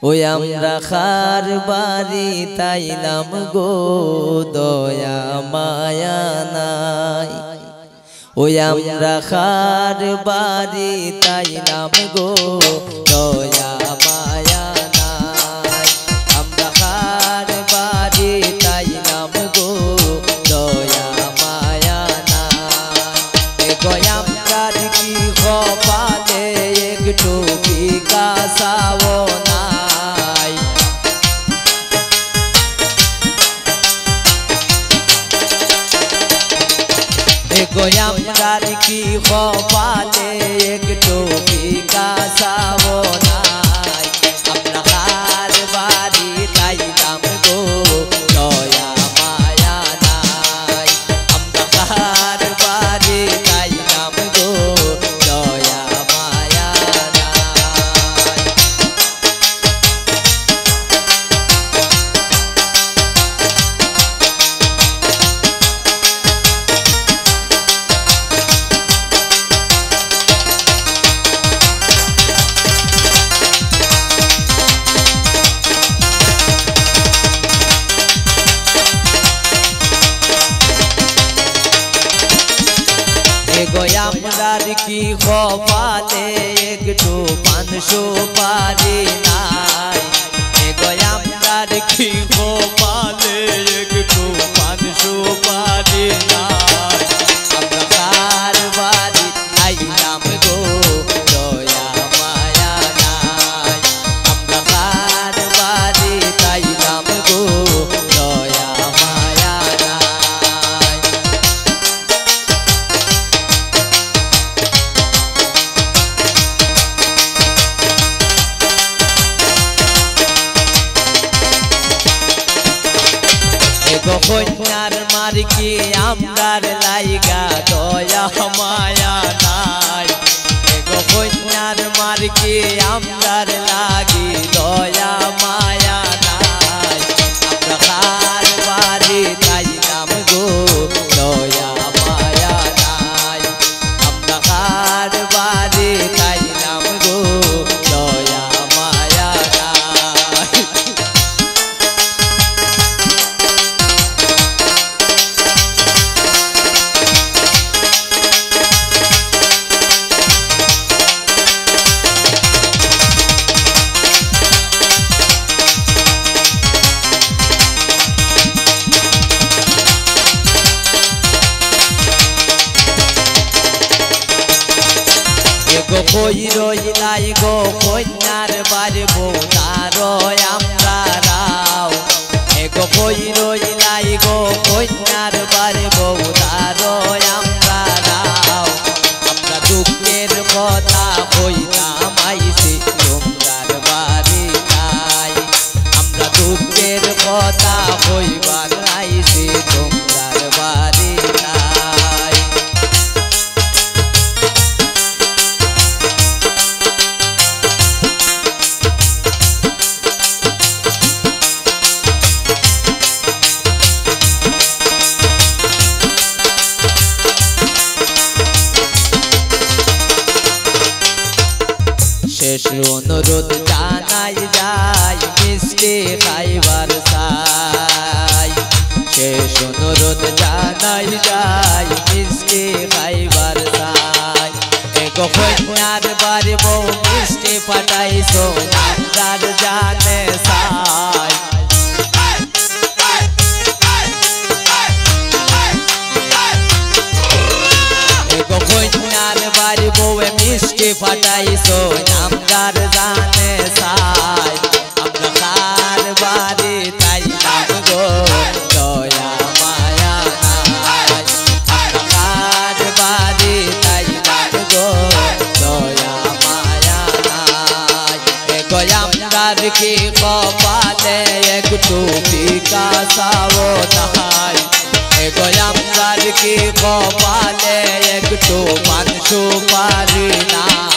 ওই আমরা খার বাড়ি তাইলাম গো দয়া মায়া নাই। ওই আমরা খার বাড়ি তাইলাম গো দয়া মায়া নাই। আমরা খার বাড়ি তাইলাম গো দয়া মায়া নাই। আমরা কি কপালে একটু বিকাশাও নাই। আমরা কি কপালে একটু বিকাশাও নাই। আমরা হার বাড়ি তাইলাম গো দয়া মায়া নাই। আমরা হার বাড়ি তাইলাম গো দয়া মায়া আমরার কি কপালে একটু পান সুপারি নাই। আমরার কি কপালে একটু পান সুপারি নাই। আমরা কার বাড়ি আইলাম গো দয়া মায়া নাই। আমরা কার বাড়ি তাইলাম গো দয়া মায়া নাই। কন্যার মার্কি আমরার লাইগা দয়া মায়া নাই। কন্যার মার্কি আমরার লাগি দয়া মায়া নাই। আমরা কার বাড়ি তাইলাম গো দয়া মায়া নাই। আমরা কার বাড়ি তাইলাম গো দয়া মায়া নাই। কই রইলাই গো কন্যার বাড়বো তার আমরা রাও। কই রইলাই গো কন্যার বাড়বো তার আমরা রাও। আমরা দুঃখের কথা কইতাম আইছি তোমরার বাড়ি নাই। আমরা দুঃখের কথা কইবার আইছি তোমরার বাড়ি নাই। শেষ অনুরোধ জানাই যাই মিষ্টি খাইবার চাই। শেষ অনুরোধ জানাই যাই মিষ্টি খাইবার চাই। কন্যার বাড়বো মিষ্টি পাঠাইছো আমরার জানে চাই। কন্যার বাড়বো মিষ্টি পাঠাইছো আমরার জানে চাই। আমরা কার বাড়ি তাইলাম গো দয়া মায়া নাই। আমরা কার বাড়ি তাইলাম গো দয়া মায়া নাই। আমরার কি কপালে একটু বিকাশাও নাই। আমরার কি কপালে একটু পান সুপারি নাই।